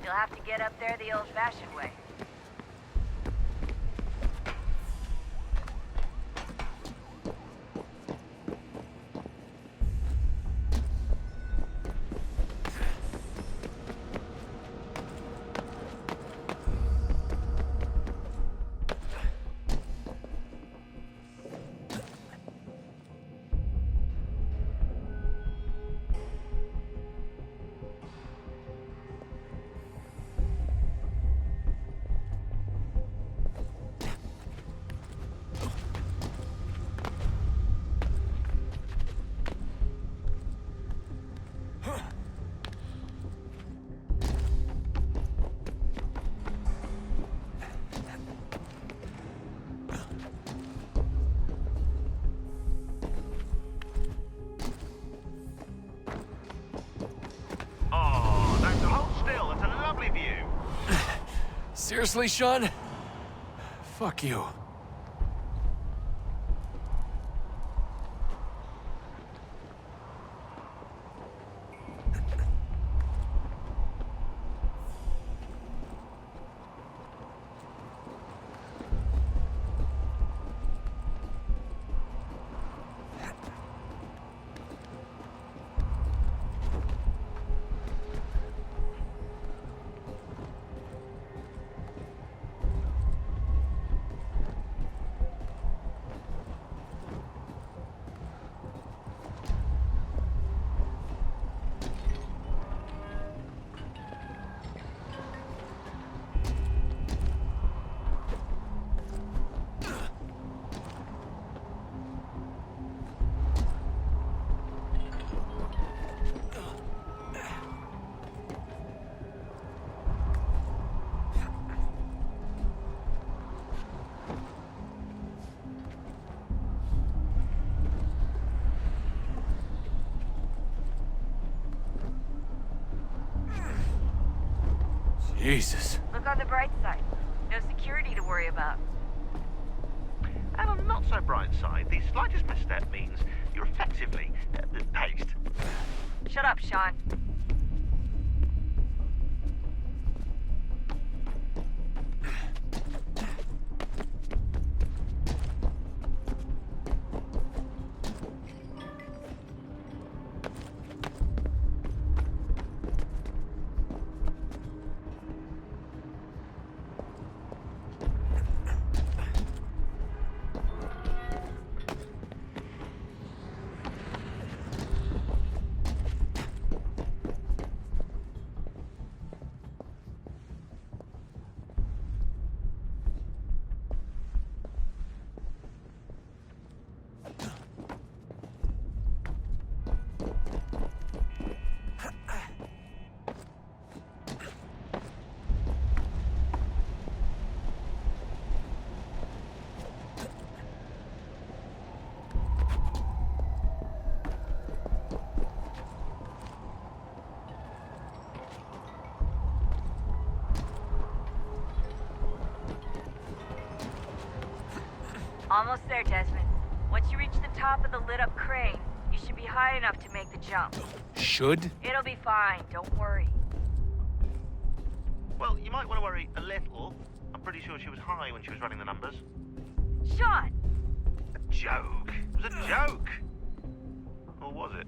You'll have to get up there the old-fashioned way. Seriously, Sean? Fuck you. Jesus. Look on the bright side. No security to worry about. And on the not so bright side, the slightest misstep means you're effectively paced. Shut up, Sean. Almost there, Desmond. Once you reach the top of the lit-up crane, you should be high enough to make the jump. Should? It'll be fine, don't worry. Well, you might want to worry a little. I'm pretty sure she was high when she was running the numbers. Sean! A joke. It was a joke. Or was it?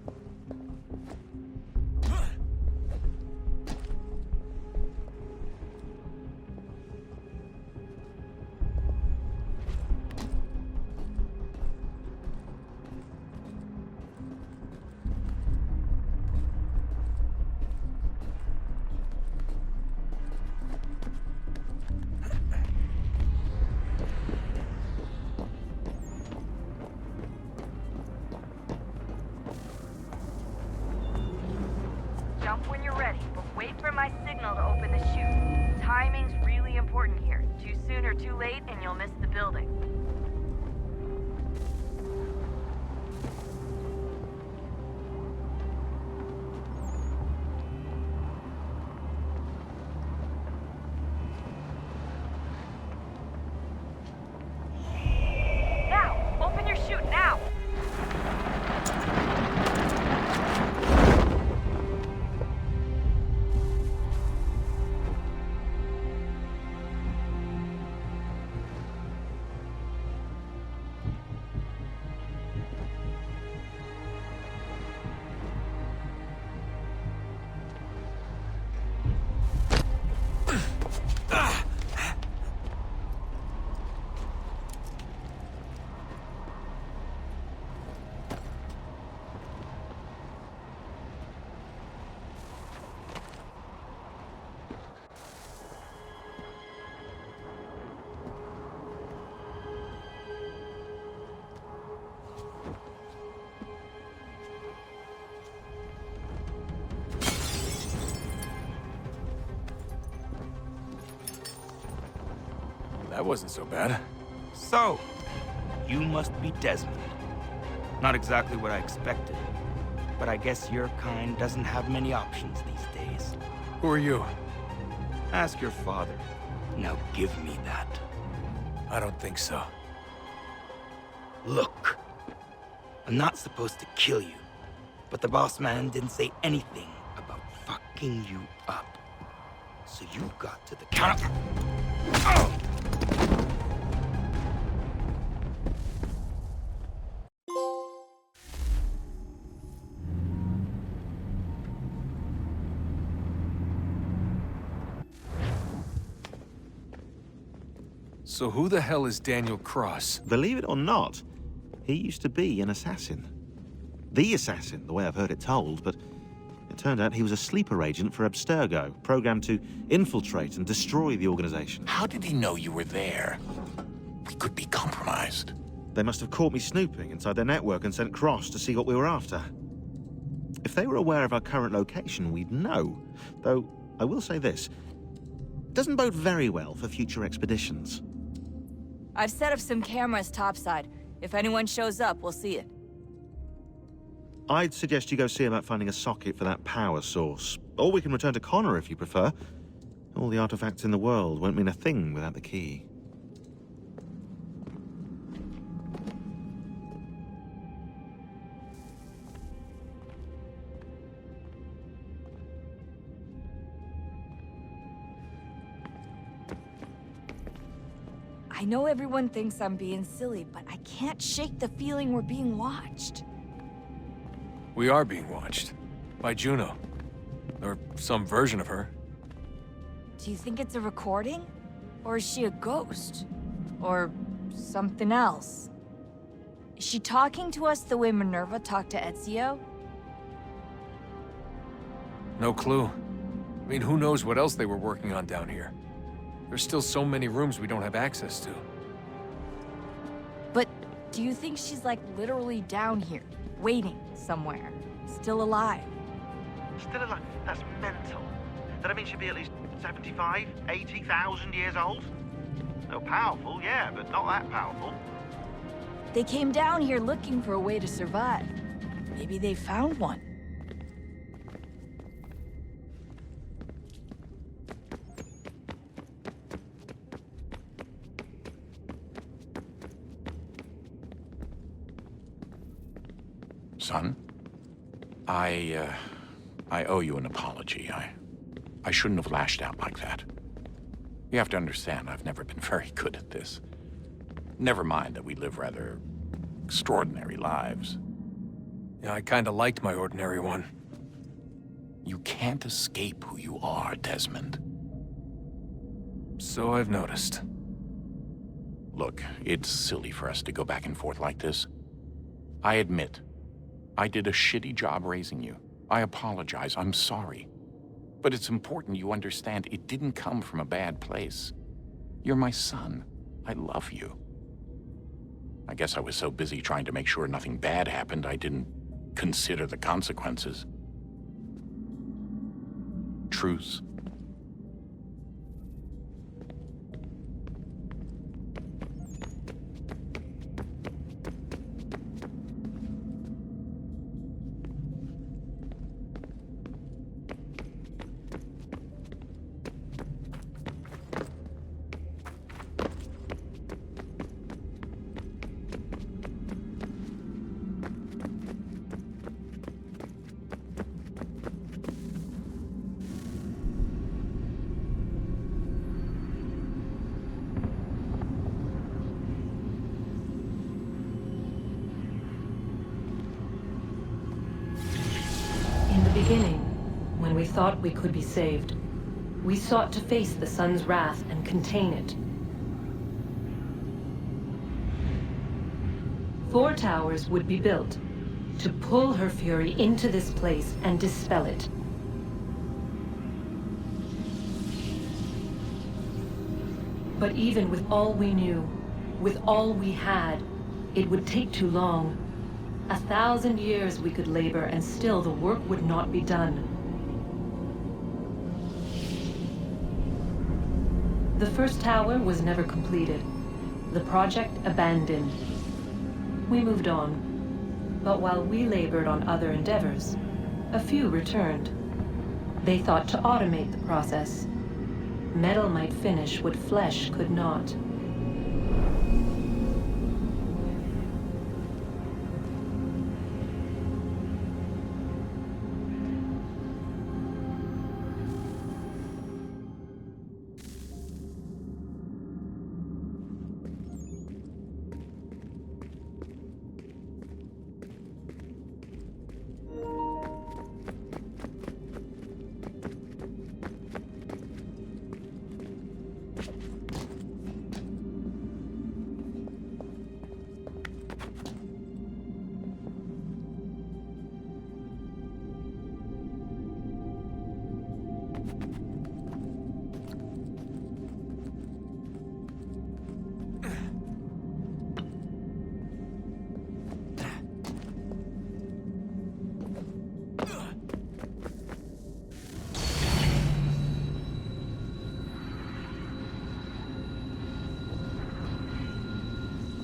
Jump when you're ready, but wait for my signal to open the chute. Timing's really important here. Too soon or too late, and you'll miss the building. Now! Open your chute, now! That wasn't so bad. So, you must be Desmond. Not exactly what I expected, but I guess your kind doesn't have many options these days. Who are you? Ask your father. Now give me that. I don't think so. Look, I'm not supposed to kill you, but the boss man didn't say anything about fucking you up. So you got to the counter. Oh! So who the hell is Daniel Cross? Believe it or not, he used to be an assassin. The assassin, the way I've heard it told, but it turned out he was a sleeper agent for Abstergo, programmed to infiltrate and destroy the organization. How did he know you were there? We could be compromised. They must have caught me snooping inside their network and sent Cross to see what we were after. If they were aware of our current location, we'd know. Though, I will say this, it doesn't bode very well for future expeditions. I've set up some cameras topside. If anyone shows up, we'll see it. I'd suggest you go see about finding a socket for that power source. Or we can return to Connor if you prefer. All the artifacts in the world won't mean a thing without the key. I know everyone thinks I'm being silly, but I can't shake the feeling we're being watched. We are being watched. By Juno. Or some version of her. Do you think it's a recording? Or is she a ghost? Or something else? Is she talking to us the way Minerva talked to Ezio? No clue. I mean, who knows what else they were working on down here? There's still so many rooms we don't have access to. But do you think she's like literally down here, waiting somewhere, still alive? Still alive? That's mental. That means she'd be at least 75, 80,000 years old? No, powerful, yeah, but not that powerful. They came down here looking for a way to survive. Maybe they found one. Son, I owe you an apology. I shouldn't have lashed out like that. You have to understand, I've never been very good at this. Never mind that we live rather extraordinary lives. Yeah, I kinda liked my ordinary one. You can't escape who you are, Desmond. So I've noticed. Look, it's silly for us to go back and forth like this. I admit, I did a shitty job raising you. I apologize, I'm sorry. But it's important you understand it didn't come from a bad place. You're my son. I love you. I guess I was so busy trying to make sure nothing bad happened, I didn't consider the consequences. Truce. In the beginning, when we thought we could be saved, we sought to face the sun's wrath and contain it. 4 towers would be built to pull her fury into this place and dispel it. But even with all we knew, with all we had, it would take too long. 1,000 years we could labor, and still the work would not be done. The first tower was never completed. The project abandoned. We moved on. But while we labored on other endeavors, a few returned. They thought to automate the process. Metal might finish what flesh could not.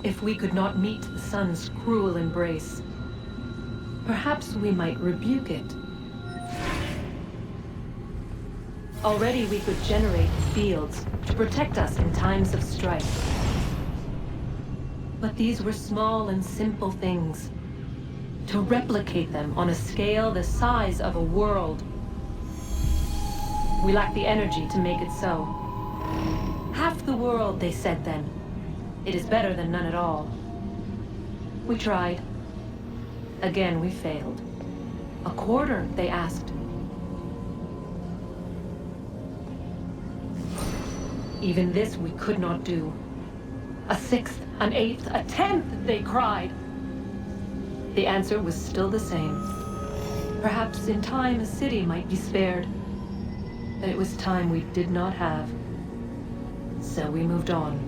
If we could not meet the sun's cruel embrace, perhaps we might rebuke it. Already we could generate fields to protect us in times of strife. But these were small and simple things. To replicate them on a scale the size of a world, we lack the energy to make it so. Half the world, they said then. It is better than none at all. We tried. Again, we failed. A quarter, they asked. Even this we could not do. A sixth, an eighth, a tenth, they cried. The answer was still the same. Perhaps in time a city might be spared. But it was time we did not have. So we moved on.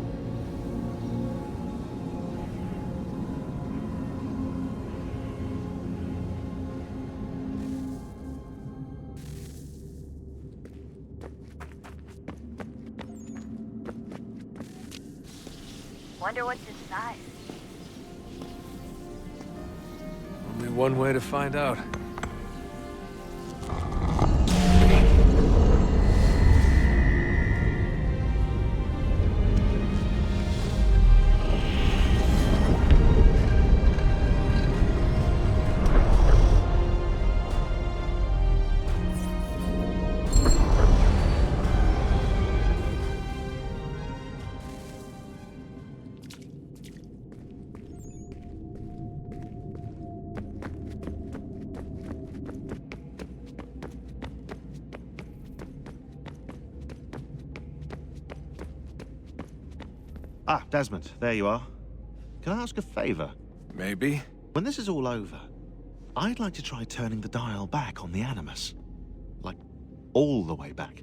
Wonder what's inside. Only one way to find out. Ah, Desmond, there you are. Can I ask a favor? Maybe. When this is all over, I'd like to try turning the dial back on the Animus. Like, all the way back.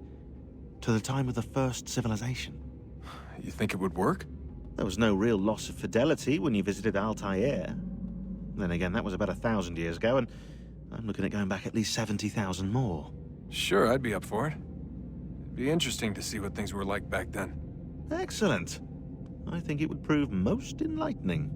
To the time of the first civilization. You think it would work? There was no real loss of fidelity when you visited Altair. Then again, that was about 1,000 years ago, and I'm looking at going back at least 70,000 more. Sure, I'd be up for it. It'd be interesting to see what things were like back then. Excellent. I think it would prove most enlightening.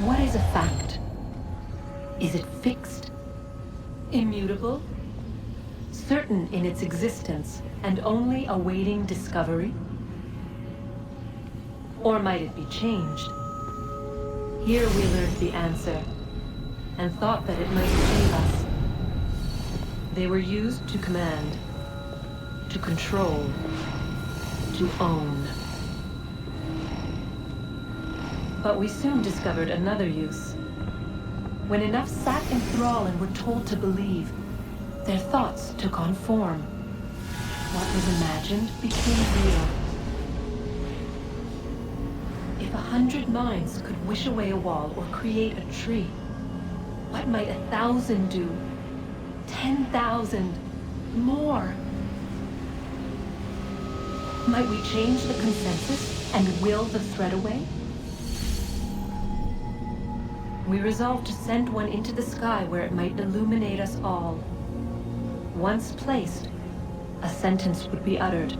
What is a fact? Is it fixed? Immutable? Certain in its existence and only awaiting discovery? Or might it be changed? Here we learned the answer and thought that it might save us. They were used to command, to control, to own. But we soon discovered another use. When enough sat in thrall and were told to believe, their thoughts took on form. What was imagined became real. If 100 minds could wish away a wall or create a tree, What might 1,000 do? 10,000? More? Might we change the consensus and will the threat away? We resolved to send one into the sky where it might illuminate us all. Once placed, a sentence would be uttered.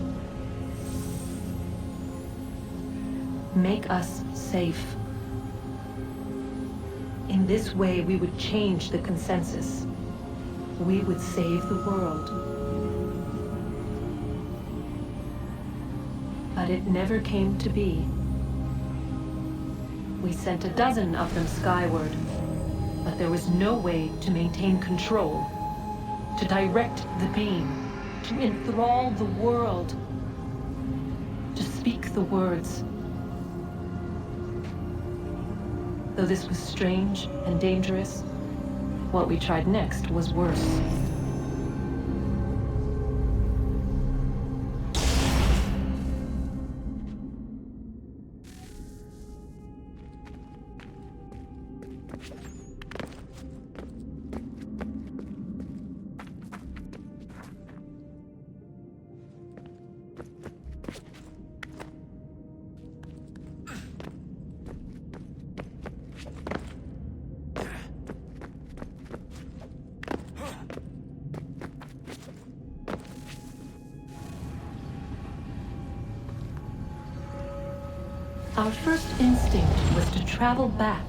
Make us safe. In this way, we would change the consensus. We would save the world. But it never came to be. We sent a dozen of them skyward, but there was no way to maintain control, to direct the beam, to enthrall the world, to speak the words. Though this was strange and dangerous, what we tried next was worse. Our first instinct was to travel back,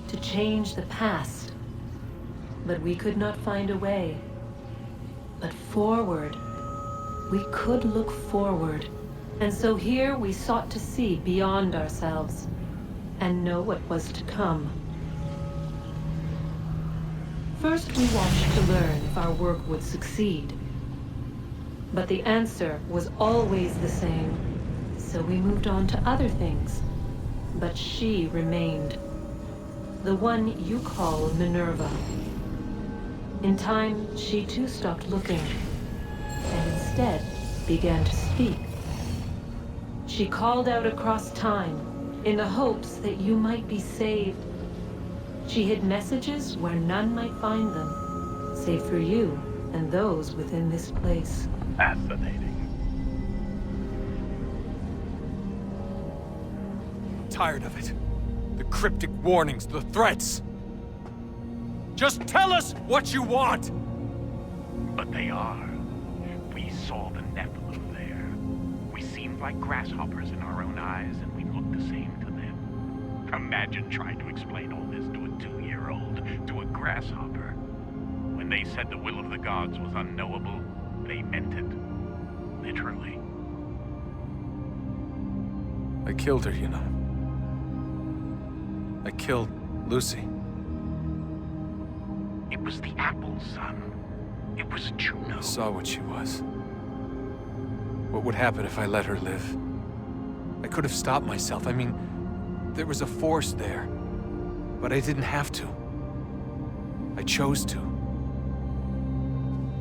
to change the past. But we could not find a way. But forward, we could look forward. And so here we sought to see beyond ourselves and know what was to come. First, we watched to learn if our work would succeed. But the answer was always the same. So we moved on to other things. But she remained. The one you call Minerva. In time, she too stopped looking, and instead began to speak. She called out across time, in the hopes that you might be saved. She hid messages where none might find them, save for you and those within this place. Fascinating. Tired of it. The cryptic warnings, the threats. Just tell us what you want! But they are. We saw the Nephilim there. We seemed like grasshoppers in our own eyes, and we looked the same to them. Imagine trying to explain all this to a 2-year-old, to a grasshopper. When they said the will of the gods was unknowable, they meant it. Literally. I killed her, you know. I killed Lucy. It was the apple, son. It was Juno. I saw what she was. What would happen if I let her live? I could have stopped myself. I mean, there was a force there. But I didn't have to. I chose to.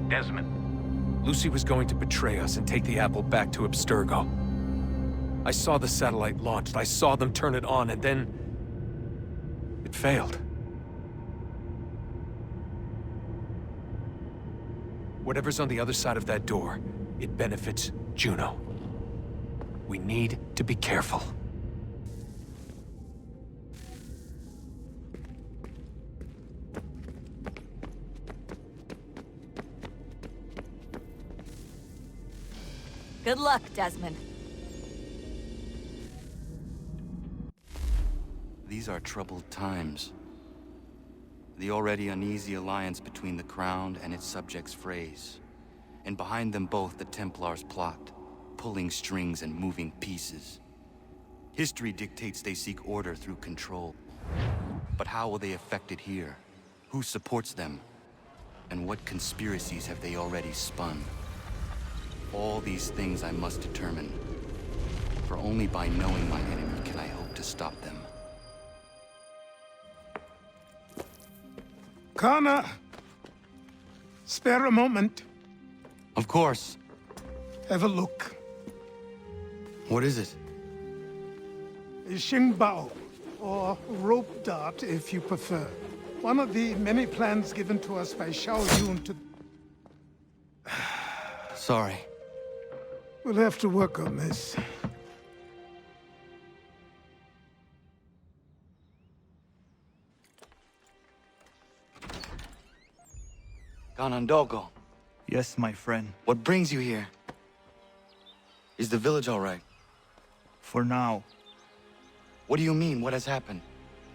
Desmond. Lucy was going to betray us and take the apple back to Abstergo. I saw the satellite launched. I saw them turn it on, and then it failed. Whatever's on the other side of that door, it benefits Juno. We need to be careful. Good luck, Desmond. These are troubled times. The already uneasy alliance between the Crown and its subjects frays. And behind them both the Templars plot, pulling strings and moving pieces. History dictates they seek order through control. But how will they affect it here? Who supports them? And what conspiracies have they already spun? All these things I must determine. For only by knowing my enemy can I hope to stop them. Connor, spare a moment. Of course. Have a look. What is it? Xingbao, or rope dart if you prefer. One of the many plans given to us by Shao Yun to... Sorry. We'll have to work on this. Ganondogo, Yes, my friend. what brings you here? Is the village all right? For now. What do you mean? What has happened?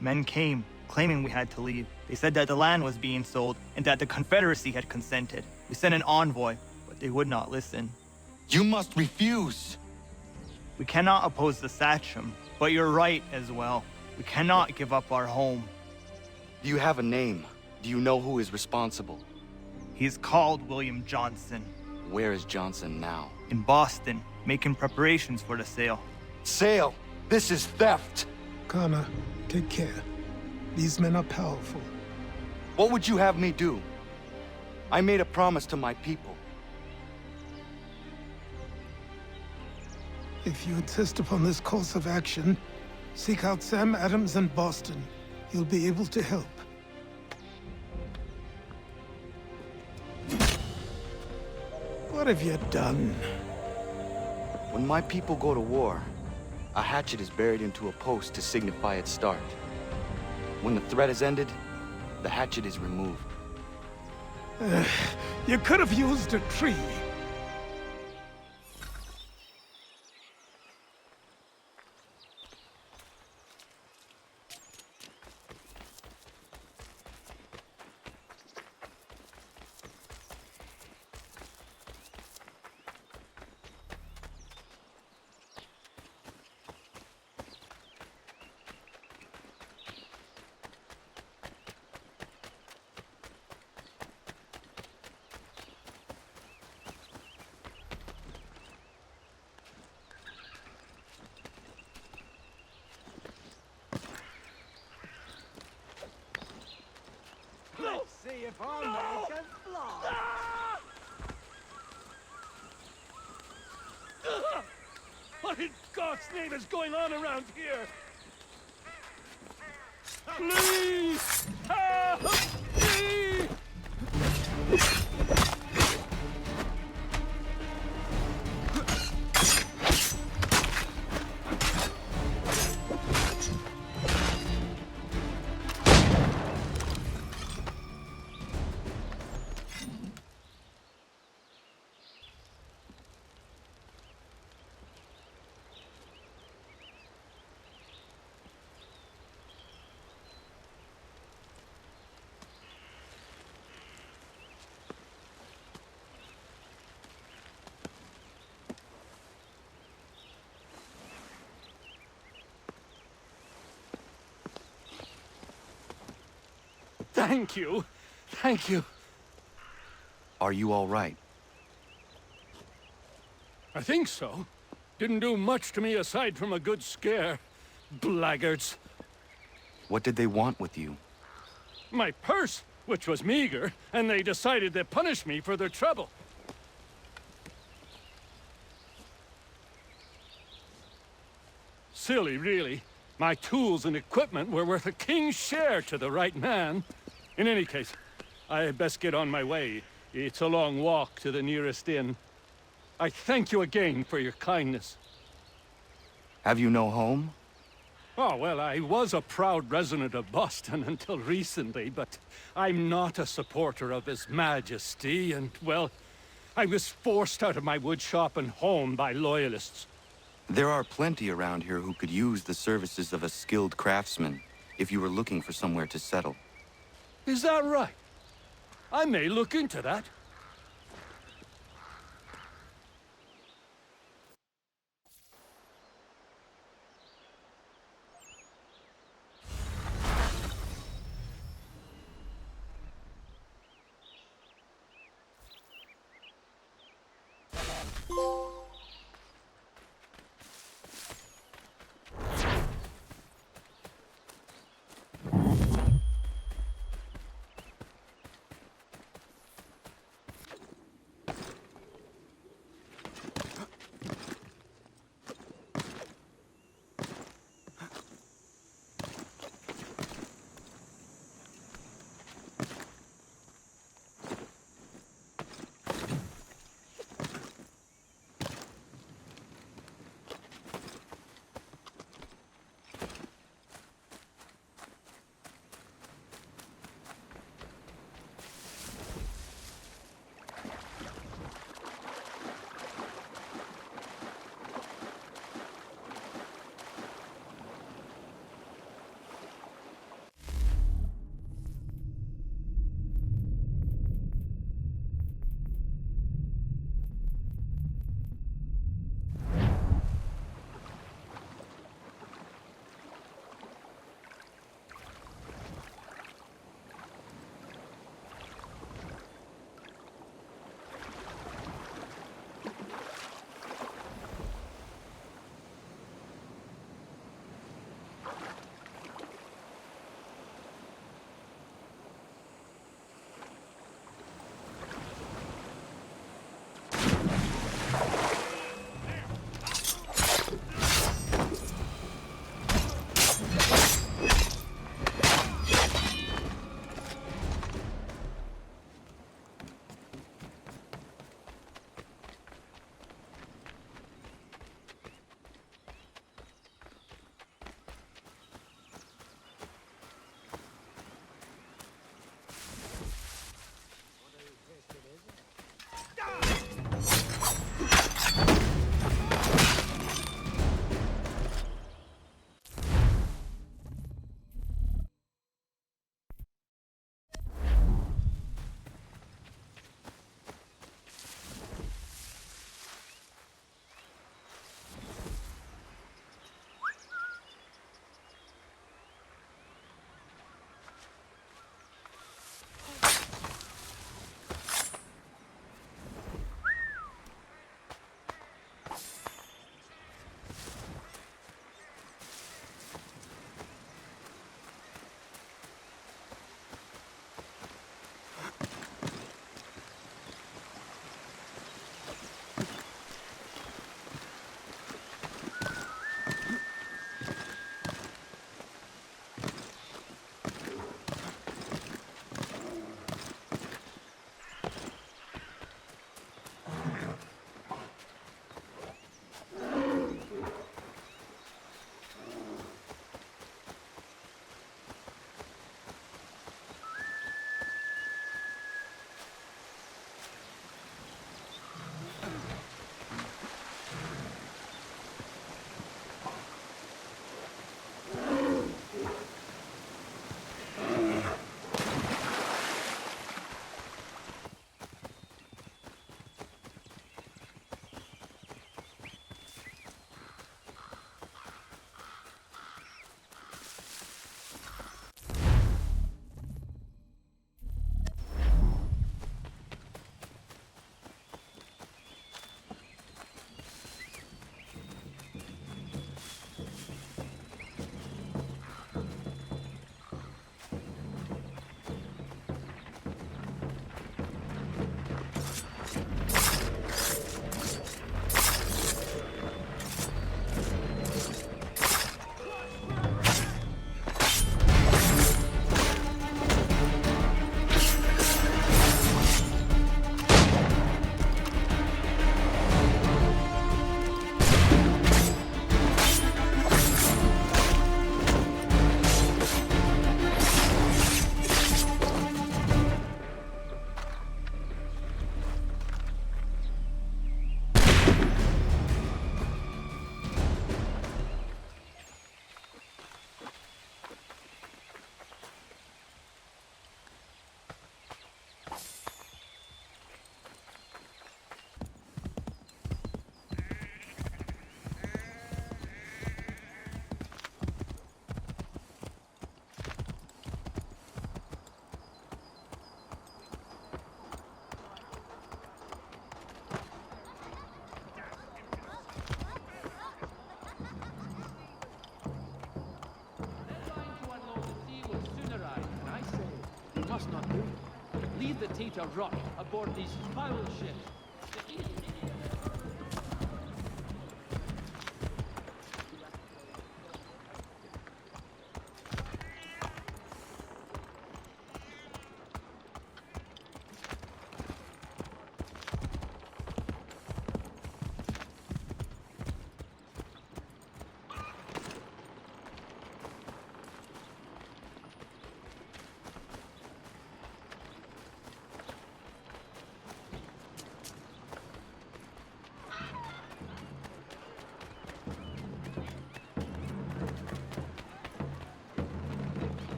Men came, claiming we had to leave. They said that the land was being sold, and that the Confederacy had consented. We sent an envoy, but they would not listen. You must refuse! We cannot oppose the Sachem, but you're right as well. We cannot give up our home. Do you have a name? Do you know who is responsible? He's called William Johnson. Where is Johnson now? In Boston, making preparations for the sale. Sale! This is theft! Connor, take care. These men are powerful. What would you have me do? I made a promise to my people. If you insist upon this course of action, seek out Sam Adams in Boston. He'll be able to help. What have you done? When my people go to war, a hatchet is buried into a post to signify its start. When the threat is ended, the hatchet is removed. You could have used a tree. See if our man can fly. What in God's name is going on around here? Please! Help me! Thank you. Thank you. Are you all right? I think so. Didn't do much to me aside from a good scare. Blackguards. What did they want with you? My purse, which was meager, and they decided to punish me for their trouble. Silly, really. My tools and equipment were worth a king's share to the right man. In any case, I had best get on my way. It's a long walk to the nearest inn. I thank you again for your kindness. Have you no home? Oh, well, I was a proud resident of Boston until recently, but I'm not a supporter of His Majesty, and, well, I was forced out of my woodshop and home by loyalists. There are plenty around here who could use the services of a skilled craftsman if you were looking for somewhere to settle. Is that right? I may look into that. must not move. Leave the tea to rot aboard these foul ships.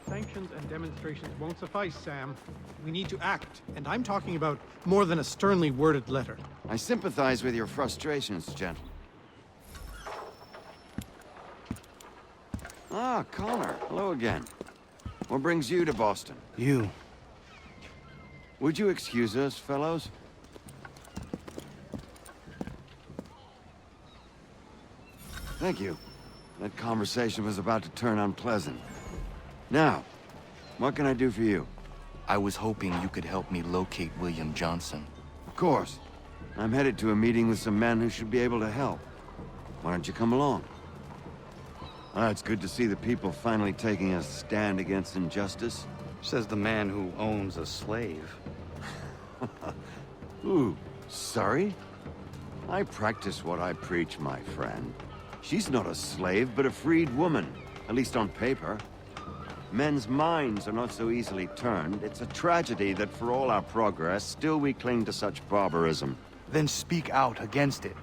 Sanctions and demonstrations won't suffice, Sam. We need to act, and I'm talking about more than a sternly worded letter. I sympathize with your frustrations, gentlemen. Ah, Connor. Hello again. What brings you to Boston? You. Would you excuse us, fellows? Thank you. That conversation was about to turn unpleasant. Now, what can I do for you? I was hoping you could help me locate William Johnson. Of course. I'm headed to a meeting with some men who should be able to help. Why don't you come along? It's good to see the people finally taking a stand against injustice. Says the man who owns a slave. Ooh, sorry? I practice what I preach, my friend. She's not a slave, but a freed woman, at least on paper. Men's minds are not so easily turned. It's a tragedy that for all our progress, still we cling to such barbarism. Then speak out against it.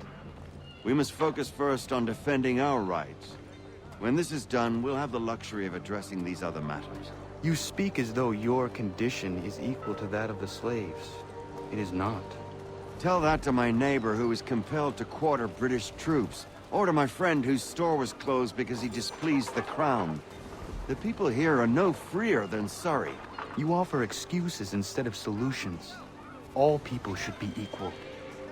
We must focus first on defending our rights. When this is done, we'll have the luxury of addressing these other matters. You speak as though your condition is equal to that of the slaves. It is not. Tell that to my neighbor who was compelled to quarter British troops, or to my friend whose store was closed because he displeased the crown. The people here are no freer than Surrey. You offer excuses instead of solutions. All people should be equal,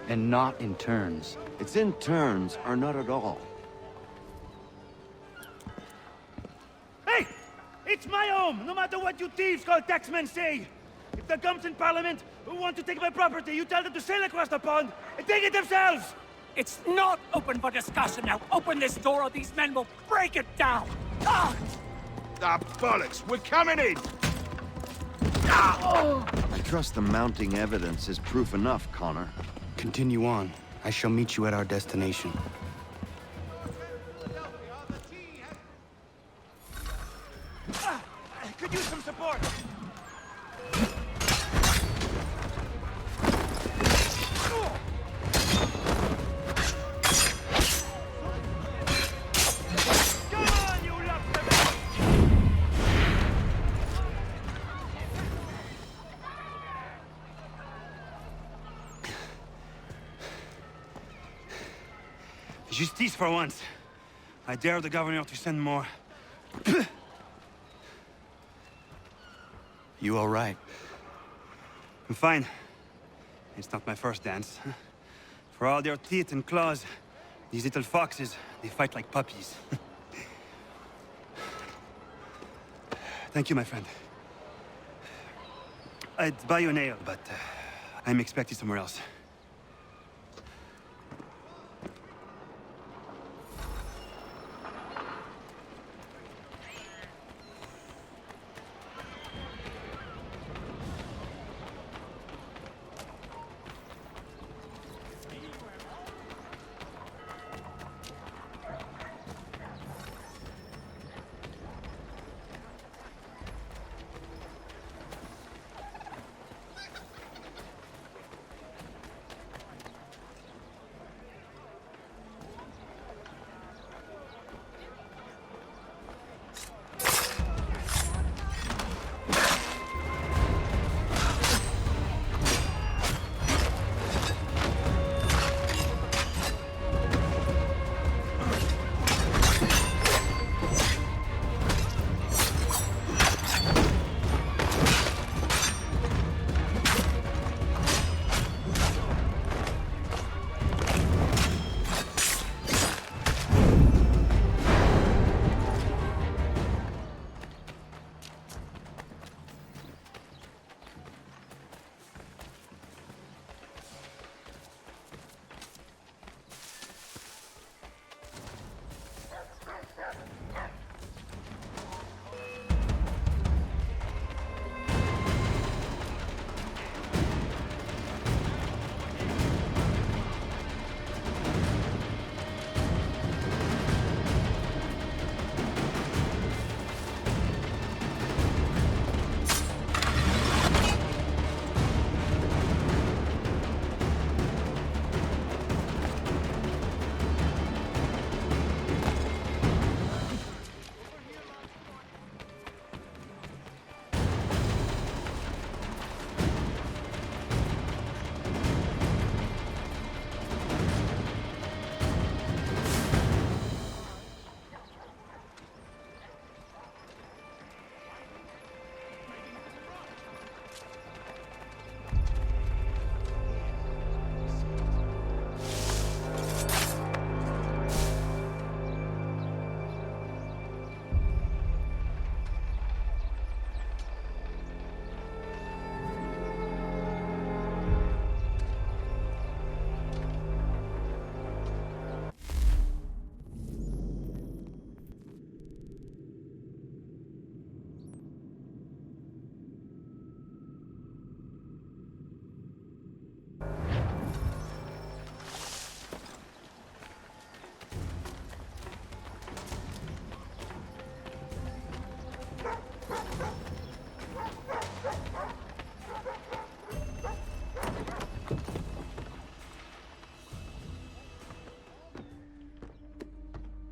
and not in turns. It's in turns, or not at all. Hey! It's my home, no matter what you thieves called taxmen say! If the gums in Parliament who want to take my property, you tell them to sail across the pond and take it themselves! It's not open for discussion now. Open this door or these men will break it down. Ah! Ah, bollocks! We're coming in! I trust the mounting evidence is proof enough, Connor. Continue on. I shall meet you at our destination. Could use some support! Justice for once. I dare the governor to send more. You all right? I'm fine. It's not my first dance. For all their teeth and claws, these little foxes, they fight like puppies. Thank you, my friend. I'd buy you an ale, but I'm expected somewhere else.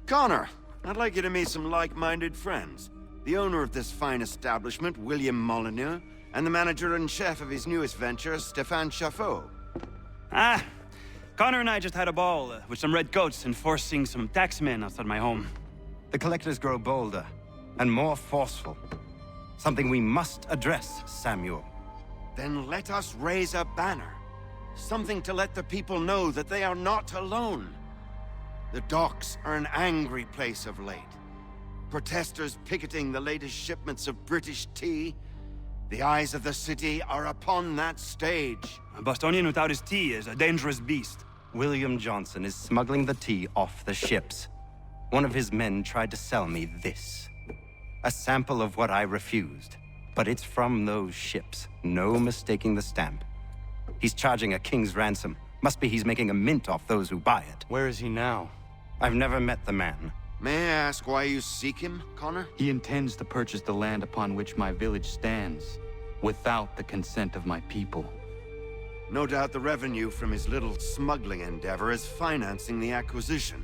Connor, I'd like you to meet some like-minded friends. The owner of this fine establishment, William Molyneux, and the manager and chef of his newest venture, Stéphane Chaffeau. Ah, Connor and I just had a ball with some red coats enforcing some taxmen outside my home. The collectors grow bolder and more forceful. Something we must address, Samuel. Then let us raise a banner. Something to let the people know that they are not alone. The docks are an angry place of late. Protesters picketing the latest shipments of British tea. The eyes of the city are upon that stage. A Bostonian without his tea is a dangerous beast. William Johnson is smuggling the tea off the ships. One of his men tried to sell me this. A sample of what I refused. But it's from those ships. No mistaking the stamp. He's charging a king's ransom. Must be he's making a mint off those who buy it. Where is he now? I've never met the man. May I ask why you seek him, Connor? He intends to purchase the land upon which my village stands, without the consent of my people. No doubt the revenue from his little smuggling endeavor is financing the acquisition.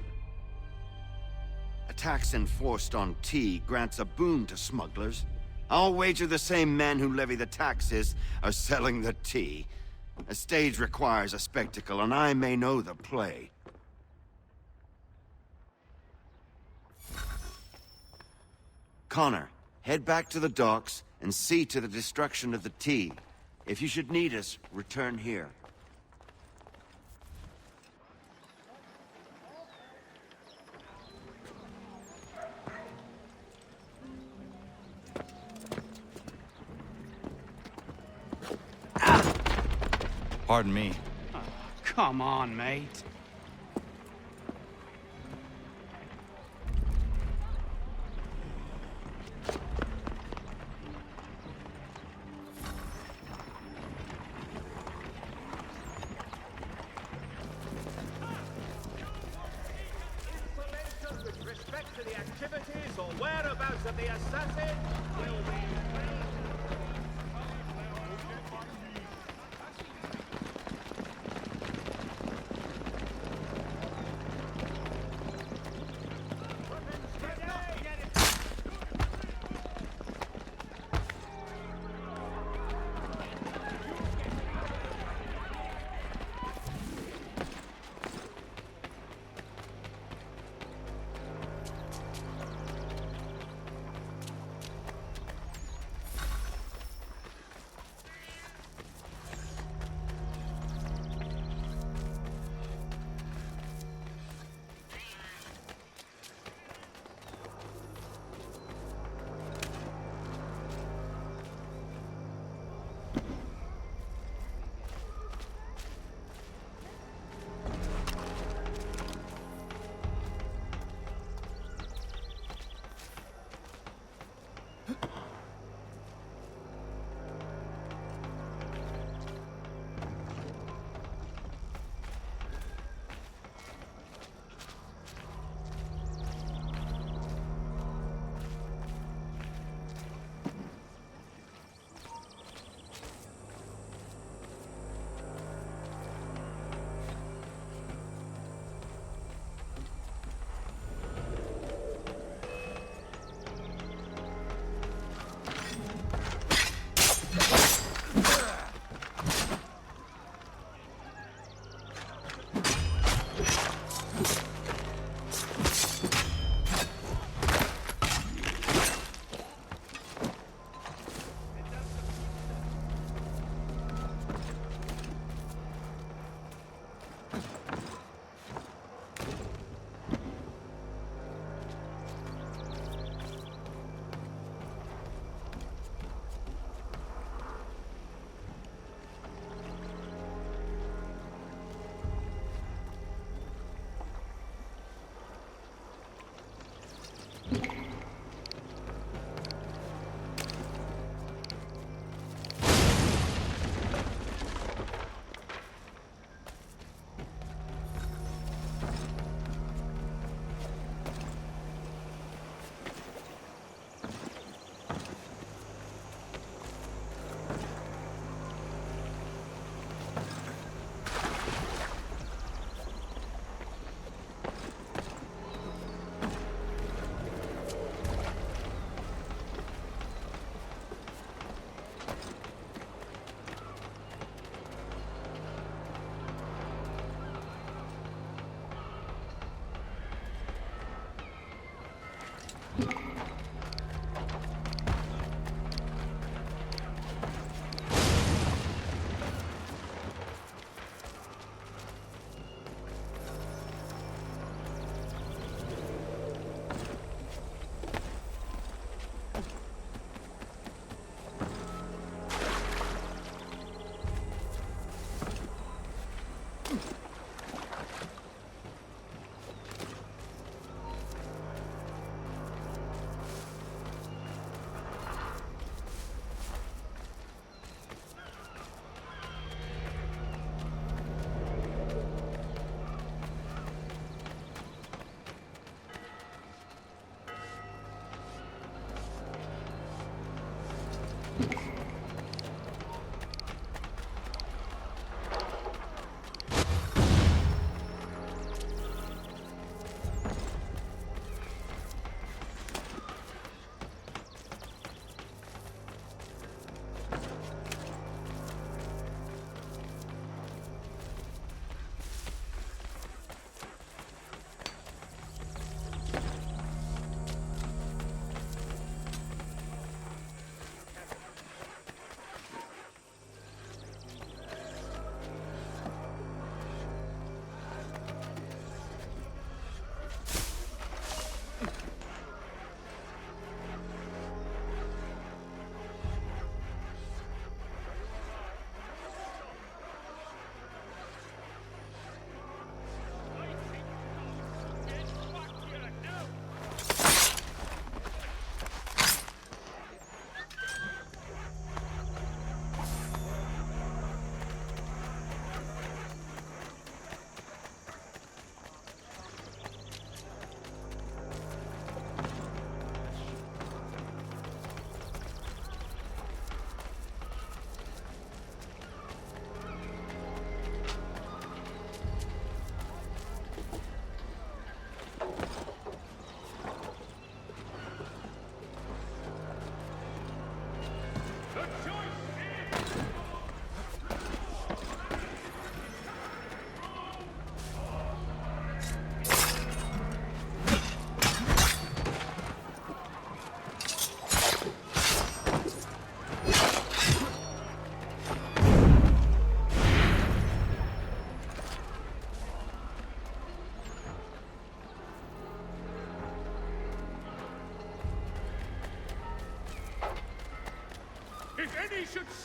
A tax enforced on tea grants a boon to smugglers. I'll wager the same men who levy the taxes are selling the tea. A stage requires a spectacle, and I may know the play. Connor, head back to the docks and see to the destruction of the tea. If you should need us, return here. Pardon me. Oh, come on, mate. With respect to the activities or whereabouts of the assassin will be...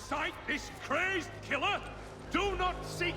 sight, this crazed killer? Do not seek...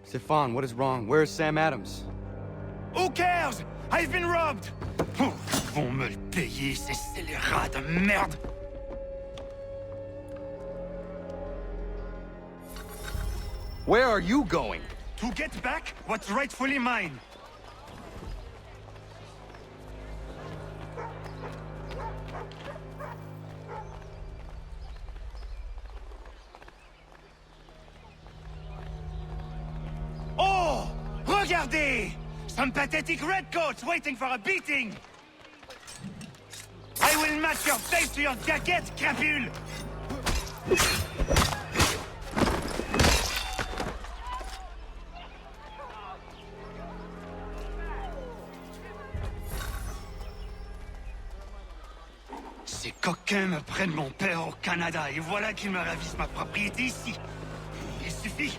Stefan, what is wrong? Where is Sam Adams? Who cares? I've been robbed! Oh, ils vont me le payer, ces scélérats de merde! Where are you going? To get back what's rightfully mine. Oh! Regardez! Some pathetic redcoats waiting for a beating! I will match your face to your jacket, crapule! Ces coquins me prennent mon père au Canada, et voilà qu'ils me ravissent ma propriété ici. Il suffit.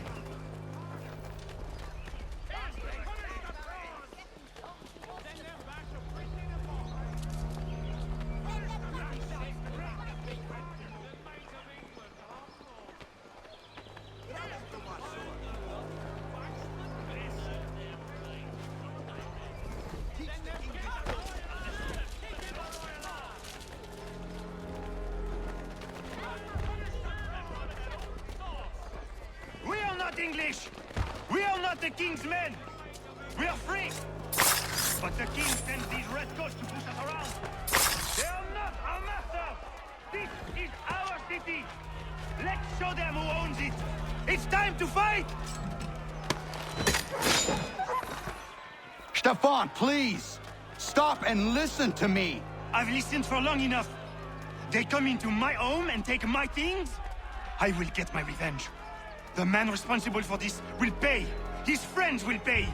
We are not English! We are not the king's men! We are free! But the king sends these redcoats to push us around! They are not our master! This is our city! Let's show them who owns it! It's time to fight! Stefan, please! Stop and listen to me! I've listened for long enough. They come into my home and take my things? I will get my revenge. The man responsible for this will pay. His friends will pay.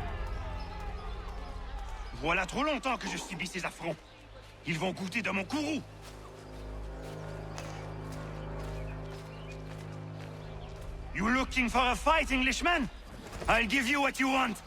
Voilà trop longtemps que je subis ces affronts. Ils vont goûter de mon courroux. You looking for a fight, Englishman? I'll give you what you want.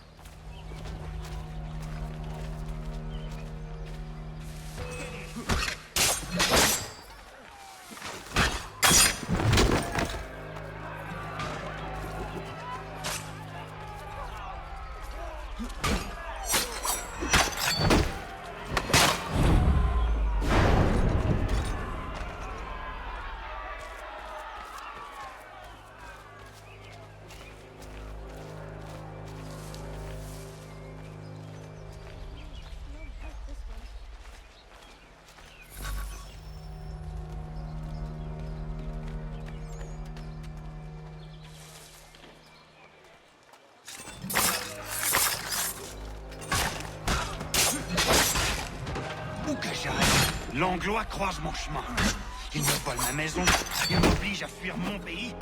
L'Anglois croise mon chemin. Ils me volent ma maison, ils m'obligent à fuir mon pays.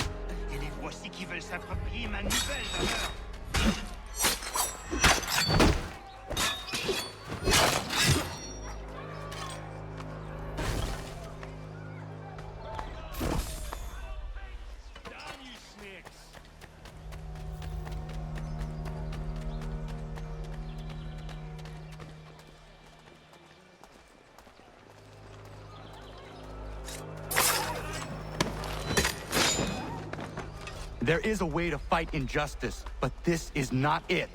Et les voici qui veulent s'approprier ma nouvelle valeur. There is a way to fight injustice, but this is not it.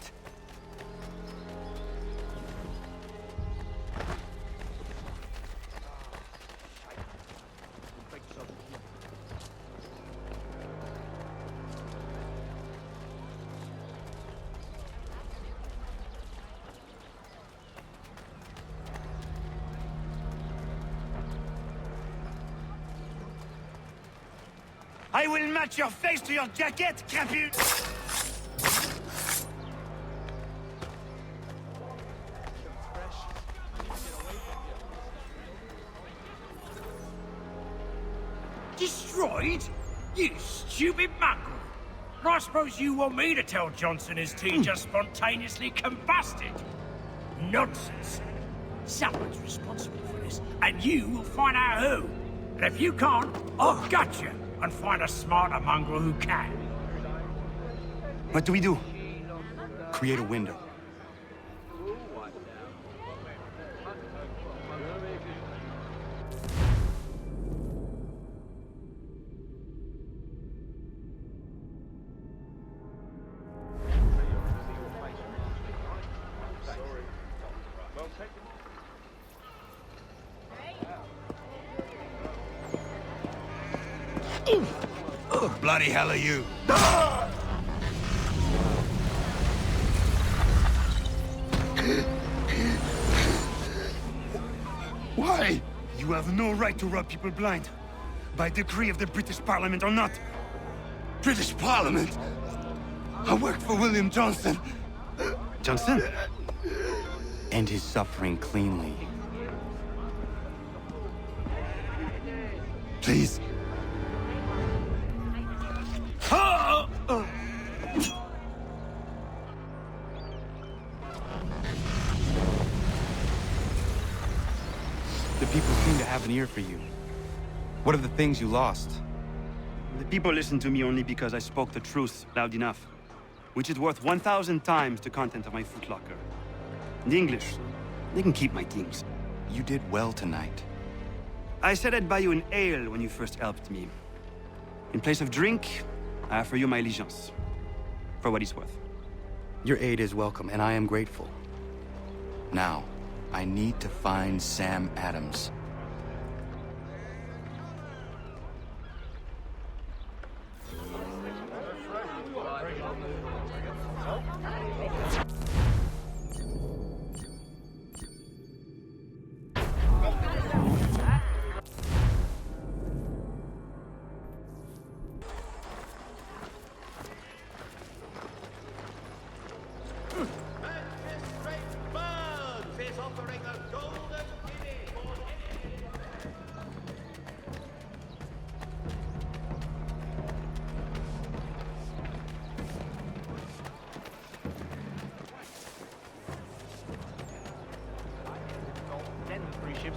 I will match your face to your jacket, crapule! destroyed? You stupid mongrel! I suppose you want me to tell Johnson his tea just spontaneously combusted? Nonsense. Someone's responsible for this, and you will find out who. And if you can't, I'll gut you and find a smarter mongrel who can. What do we do? Create a window. Bloody hell are you? Why? You have no right to rob people blind. By decree of the British Parliament or not. British Parliament? I worked for William Johnson. Johnson? End his suffering cleanly. Please. The people seem to have an ear for you. What are the things you lost? The people listen to me only because I spoke the truth loud enough, which is worth 1,000 times the content of my footlocker. The English, they can keep my things. You did well tonight. I said I'd buy you an ale when you first helped me. In place of drink, I offer you my allegiance. For what it's worth. Your aid is welcome, and I am grateful. Now, I need to find Sam Adams.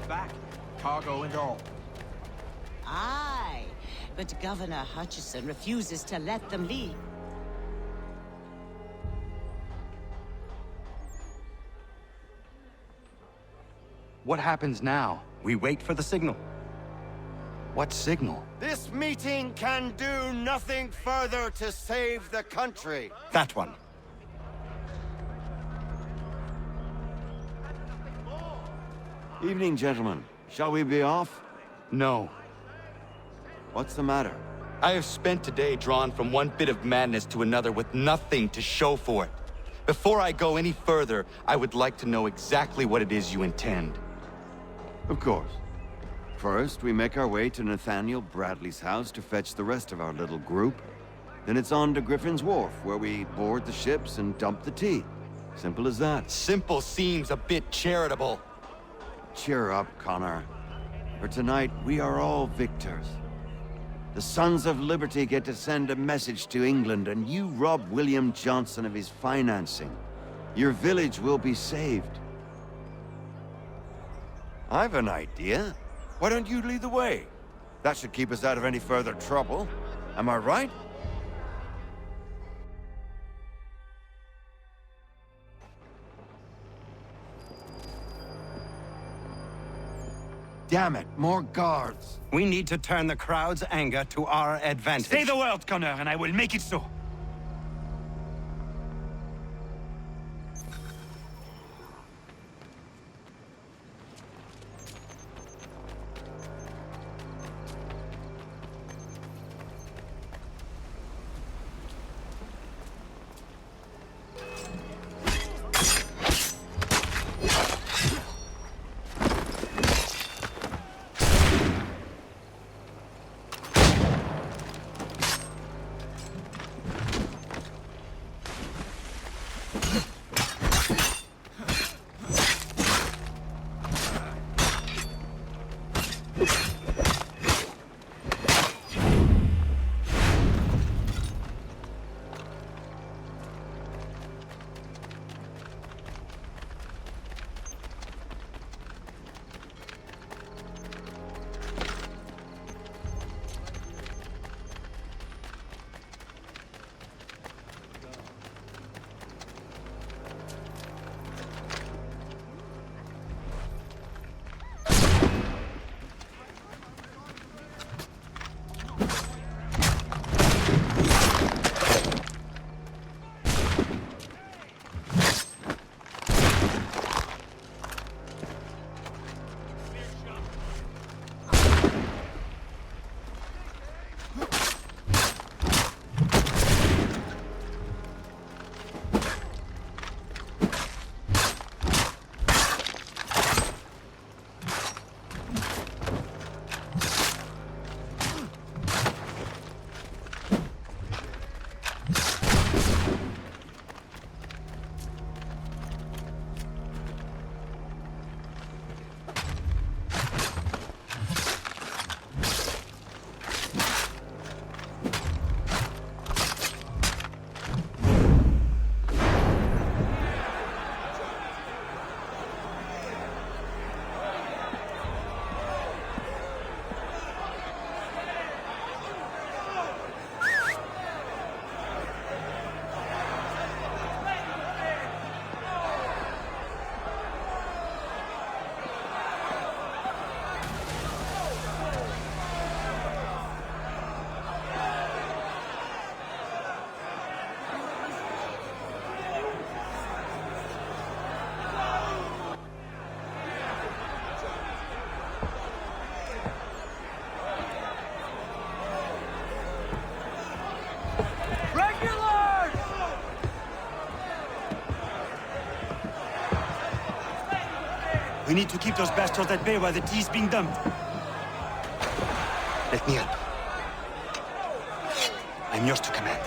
Back. Cargo and all. Aye, but Governor Hutchison refuses to let them leave. What happens now? We wait for the signal. What signal? This meeting can do nothing further to save the country. That one. Evening, gentlemen. Shall we be off? No. What's the matter? I have spent today drawn from one bit of madness to another with nothing to show for it. Before I go any further, I would like to know exactly what it is you intend. Of course. First, we make our way to Nathaniel Bradley's house to fetch the rest of our little group. Then it's on to Griffin's Wharf, where we board the ships and dump the tea. Simple as that. Simple seems a bit charitable. Cheer up, Connor. For tonight, we are all victors. The Sons of Liberty get to send a message to England, and you rob William Johnson of his financing. Your village will be saved. I've an idea. Why don't you lead the way? That should keep us out of any further trouble. Am I right? Damn it, more guards. We need to turn the crowd's anger to our advantage. Say the word, Connor, and I will make it so. We need to keep those bastards at bay while the tea is being dumped. Let me help. I'm yours to command.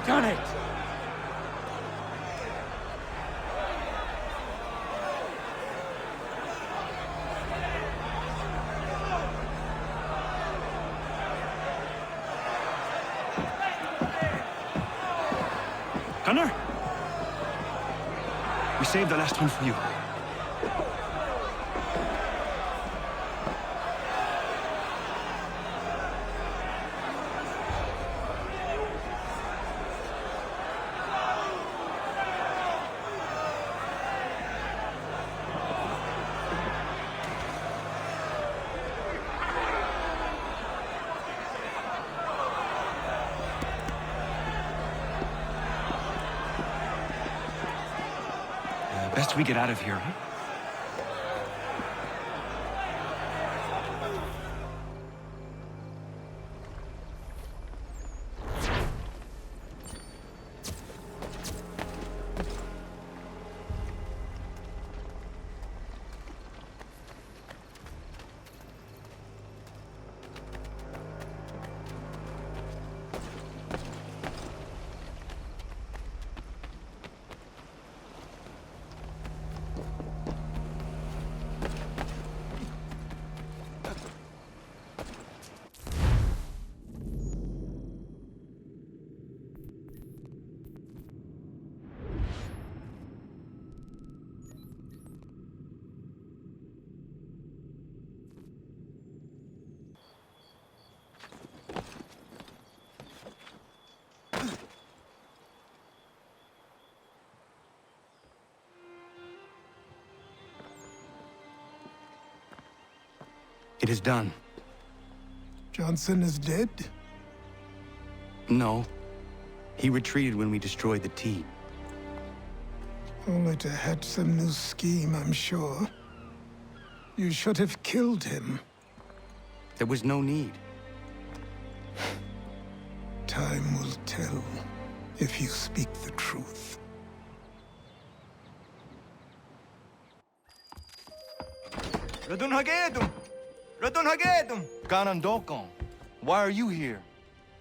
Done it! Gunnar? We saved the last one for you. Best we get out of here, huh? It is done. Johnson is dead? No. He retreated when we destroyed the tea. Only to hatch some new scheme, I'm sure. You should have killed him. There was no need. Time will tell if you speak the truth. Radun Hagedum! Radun Hagedum! Ganondokon, why are you here?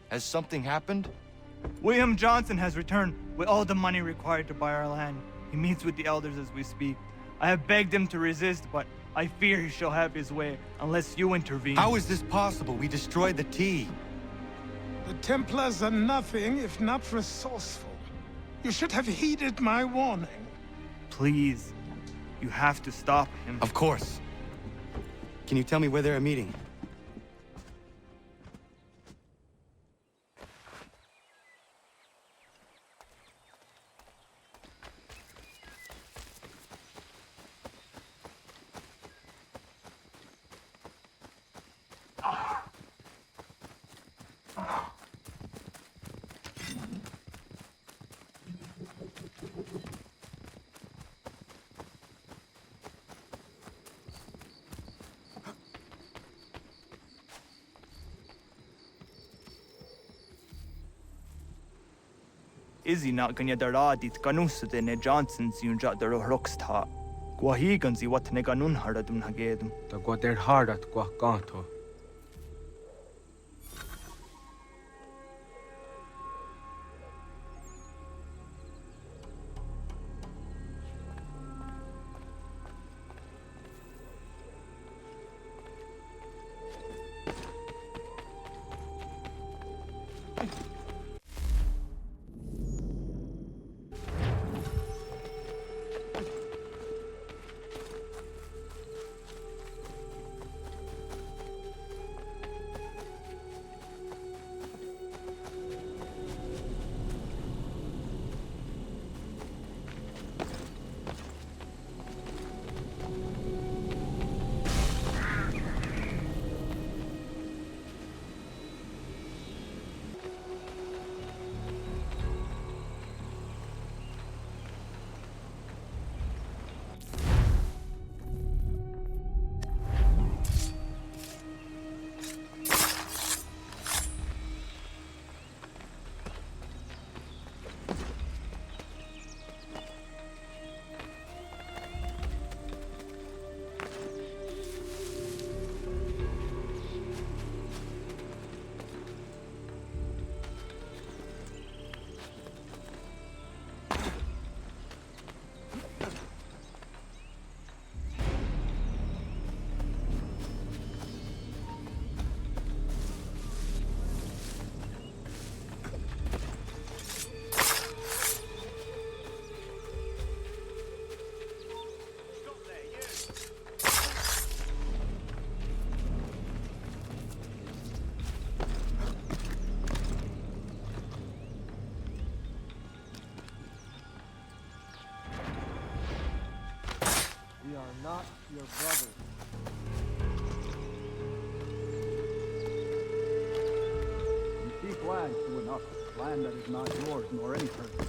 Has something happened? William Johnson has returned with all the money required to buy our land. He meets with the elders as we speak. I have begged him to resist, but I fear he shall have his way unless you intervene. How is this possible? We destroyed the tea. The Templars are nothing if not resourceful. You should have heeded my warning. Please, you have to stop him. Of course. Can you tell me where they're meeting? Izzy not ganya daradit ganusade ne Johnson's yunja daro rocksta. Guahiganzi what ne ganun haradum hagedum. Da guader hardat gua ganto. We are not your brothers. You seek land to enough, land that is not yours nor any person.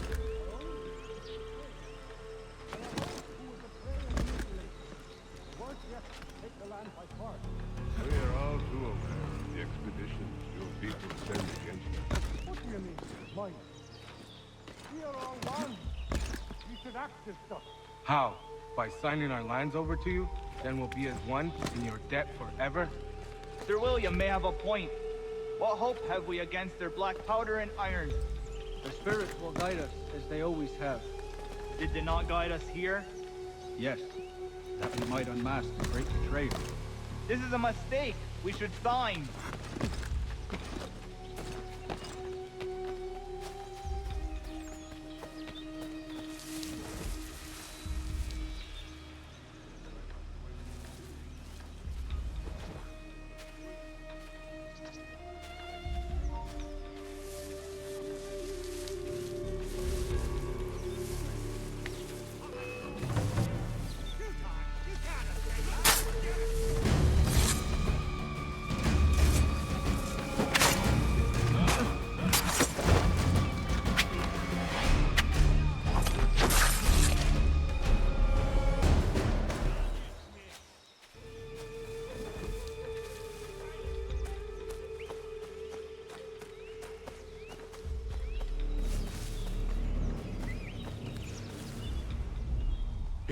We are all too aware of the expeditions your people send against us. What do you mean, mine? We are all one. We should act as such. How? By signing our lands over to you? Then we'll be as one in your debt forever? Sir William may have a point. What hope have we against their black powder and iron? The spirits will guide us, as they always have. Did they not guide us here? Yes, that we might unmask the great betrayer. This is a mistake. We should sign.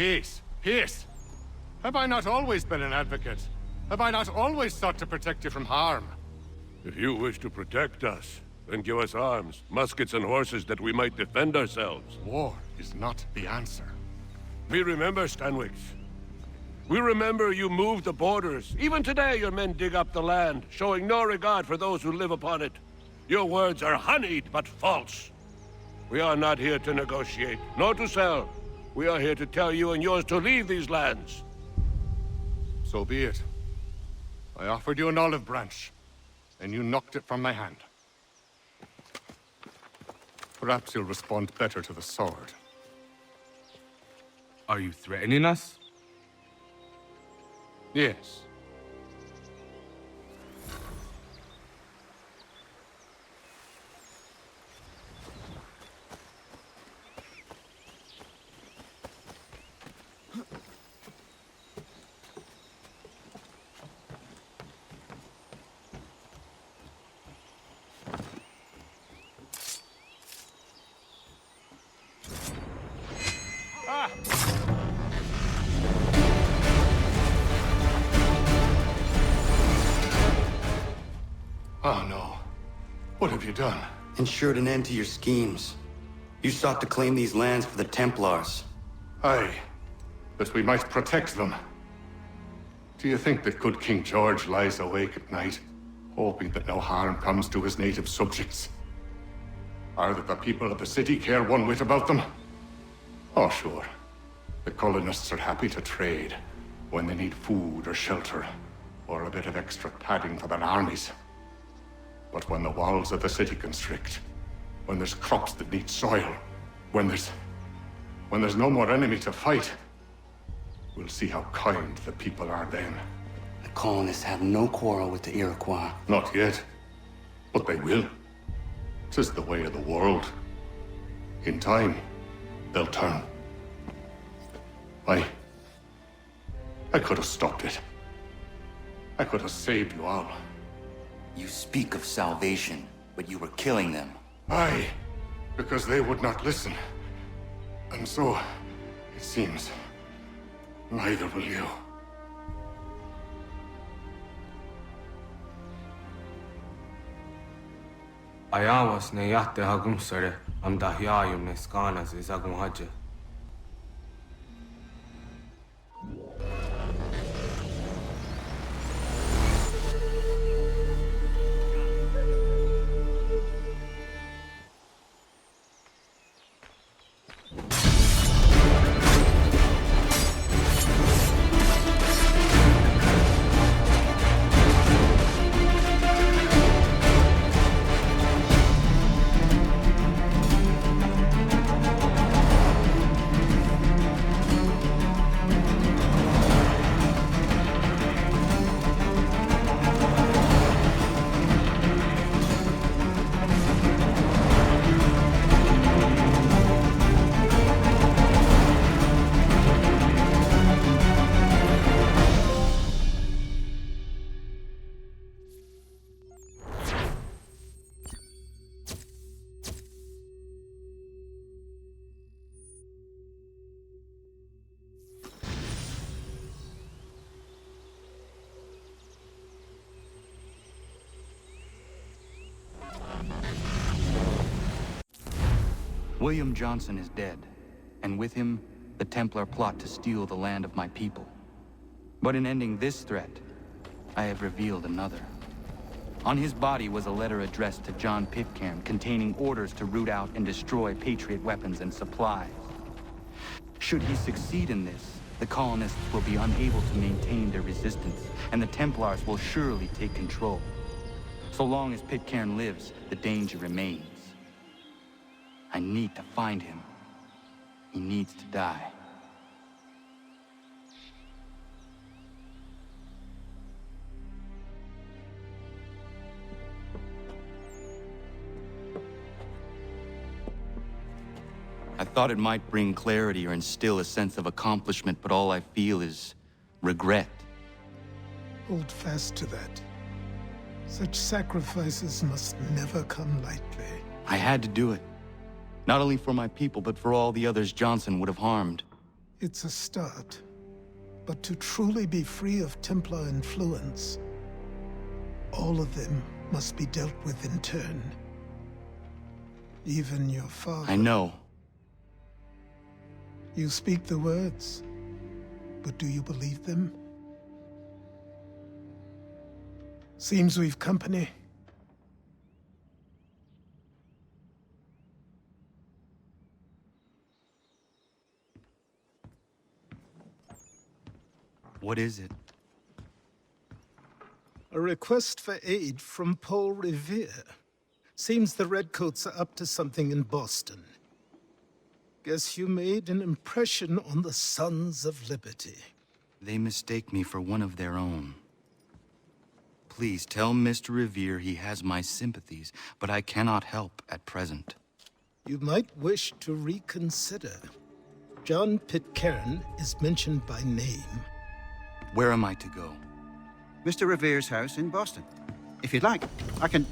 Peace. Peace. Have I not always been an advocate? Have I not always sought to protect you from harm? If you wish to protect us, then give us arms, muskets and horses that we might defend ourselves. War is not the answer. We remember, Stanwix. We remember you moved the borders. Even today your men dig up the land, showing no regard for those who live upon it. Your words are honeyed, but false. We are not here to negotiate, nor to sell. We are here to tell you and yours to leave these lands. So be it. I offered you an olive branch, and you knocked it from my hand. Perhaps you'll respond better to the sword. Are you threatening us? Yes. Oh no. What have you done? Ensured an end to your schemes. You sought to claim these lands for the Templars. Aye, that we might protect them. Do you think that good King George lies awake at night, hoping that no harm comes to his native subjects? Or that the people of the city care one whit about them? Oh, sure. The colonists are happy to trade when they need food or shelter, or a bit of extra padding for their armies. But when the walls of the city constrict, when there's crops that need soil, when there's no more enemy to fight, we'll see how kind the people are then. The colonists have no quarrel with the Iroquois. Not yet, but they will. 'Tis the way of the world. In time, they'll turn. I could have stopped it. I could have saved you all. You speak of salvation, but you were killing them. Aye, because they would not listen. And so, it seems, neither will you. Ayawas ne yatte hagum sare am dahyayum ne skanas izagum haje. William Johnson is dead, and with him, the Templar plot to steal the land of my people. But in ending this threat, I have revealed another. On his body was a letter addressed to John Pitcairn containing orders to root out and destroy Patriot weapons and supplies. Should he succeed in this, the colonists will be unable to maintain their resistance, and the Templars will surely take control. So long as Pitcairn lives, the danger remains. I need to find him. He needs to die. I thought it might bring clarity or instill a sense of accomplishment, but all I feel is regret. Hold fast to that. Such sacrifices must never come lightly. I had to do it. Not only for my people, but for all the others Johnson would have harmed. It's a start. But to truly be free of Templar influence, all of them must be dealt with in turn. Even your father. I know. You speak the words, but do you believe them? Seems we've company. What is it? A request for aid from Paul Revere. Seems the Redcoats are up to something in Boston. Guess you made an impression on the Sons of Liberty. They mistake me for one of their own. Please tell Mr. Revere he has my sympathies, but I cannot help at present. You might wish to reconsider. John Pitcairn is mentioned by name. Where am I to go? Mr. Revere's house in Boston. If you'd like, I can...